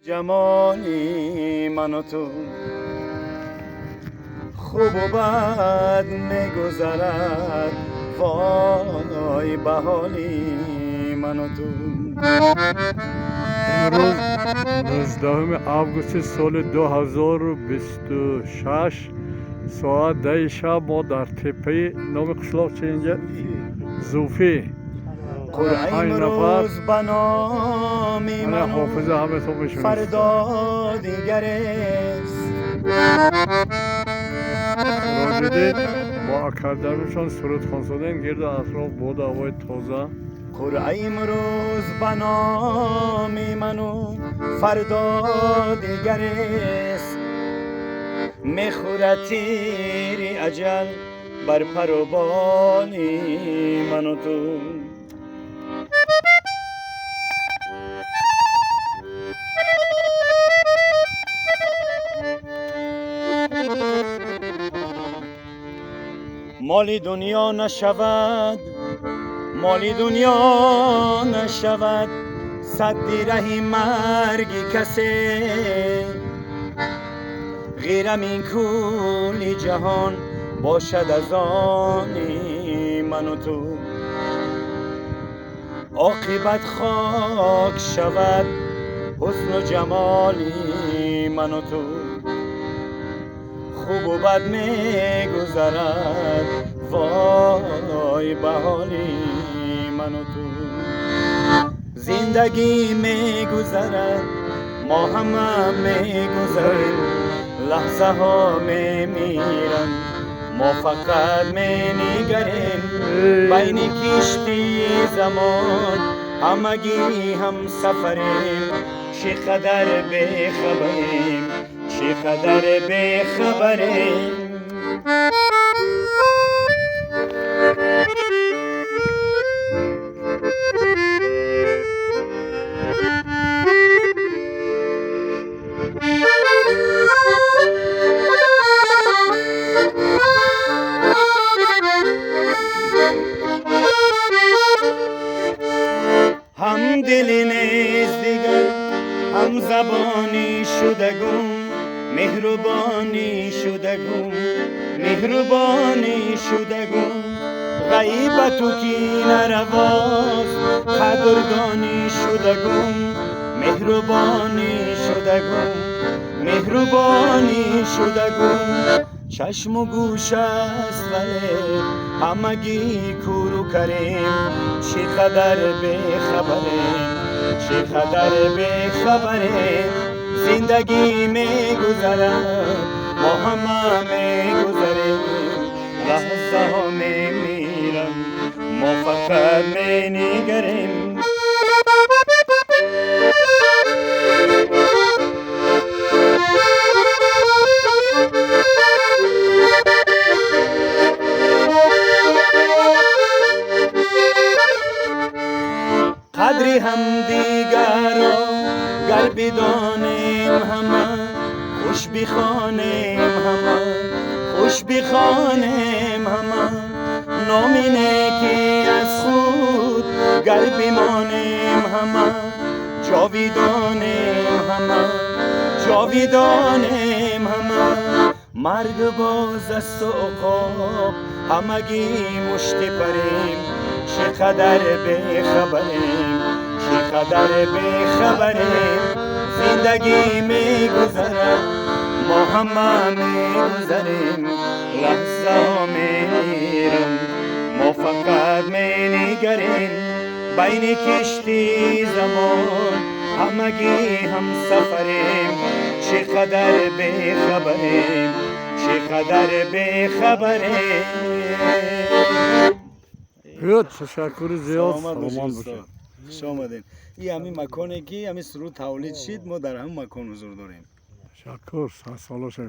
جمالی من و تو خوب و بد میگذرد، وای به حالی من و تو. امروز 19 августи соли 2026 соат 10 шаб мо дар теппаи номи қишлоқ чи инҷа зуфӣ امروز به نام من حافظه همتون میشونید فردا دیگر است. راجدی با اکردرشان سرود خانسادن گرد اطراف بود هوای تازه امروز به نام من فردا دیگر است. میخورد تیر اجل بر پر و بالی من و تو. مالی دنیا نشود، مالی دنیا نشود، صد ره مرگی کسی. غیرم این کولی جهان باشد از آنی من و تو. عاقبت خاک شود حسن و جمالی من و تو. خوب و بد میگذرد، وای به حالی من و تو. زندگی میگذرد، ما همه میگذریم، لحظه ها میمیرن، ما فقط مینگریم. بین کشتی زمان همگی هم سفریم، چقدر بیخبریم، چقدر بیخبریم. هم دلی نیست دیگر، هم زبانی شدگم، مهربانی شدگم، مهربانی شدگم. غیبت تو کی نرواست، قدردانی شدگم، مهربانی شدگم، مهربانی شدگم. چشم و گوش است ولی همگی کورو کریم، چقدر بیخبریم، چقدر بیخبریم. زندگی میگذرد، ما همه میگذریم، لحظه ها میمیرن، ما فقط مینگریم. قدری هم دیگر را گر بدانیم همه، خوش بخوانیم همه، خوش بخوانیم همه. نام نیکی از خود گر بمانیم همه، جاویدانیم همه، جاویدانیم همه. مرگ باز است و عقاب همگی مشتی پریم، چقدر بیخبریم، چقدر بیخبریم. زندگی میگذرد، ما همه میگذریم، لحظه ها میمیرن، ما فقط مینگریم. بین کشتی زمان همگی هم سفریم، چقدر بیخبریم، چقدر بیخبریم. بیاد تشکر زیاد. سلامت باشید سلامت استاد. باشید. خوش آمدین. این همین مکانی که همین سرود تولید شد، ما در همین مکان حضور داریم. تشکر. سال شد.